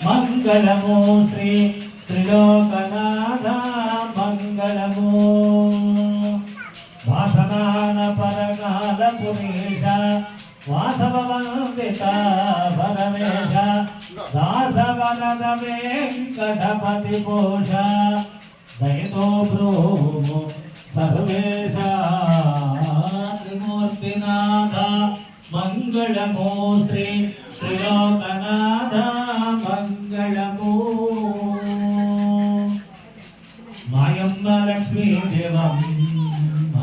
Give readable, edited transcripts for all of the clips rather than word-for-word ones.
మంగళము శ్రీ త్రిలోకనాథ మంగళము వాసనాన పరకాల పురీష వాసవందిత పరమేశ దాసవరద వెంకటపతి పోష దయతో బ్రూము సర్వేశ త్రిమూర్తినాథ మంగళము శ్రీ త్రిలోకనాథ మంగళము మాయమ్మ లక్ష్మీ దేవమ్మ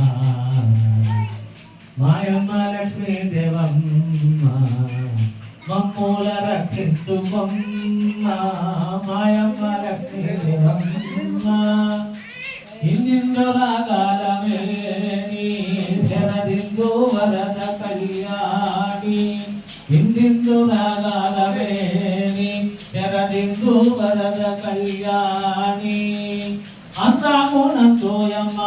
మాయమ్మ లక్ష్మీ దేవమ్మ మమ్మూల రక్షించుమమ్మ మాయమ్మ లక్ష్మీ దేవమ్మ ఇందిందురాగాలమే శరదిందు వరద కళ్యాణి ఇందిందురాగాలమే శరదిందు వరద కళ్యాణి అందామునందోయమ్మ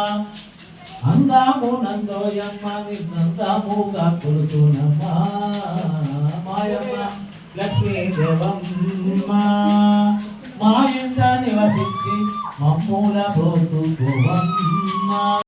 నిన్నందాముగా కొలుతునమ్మ మాయమ్మ లక్ష్మీ దేవమ్మ మా ఇంట నివసించి మమ్మూల బ్రోతుకోవమ్మ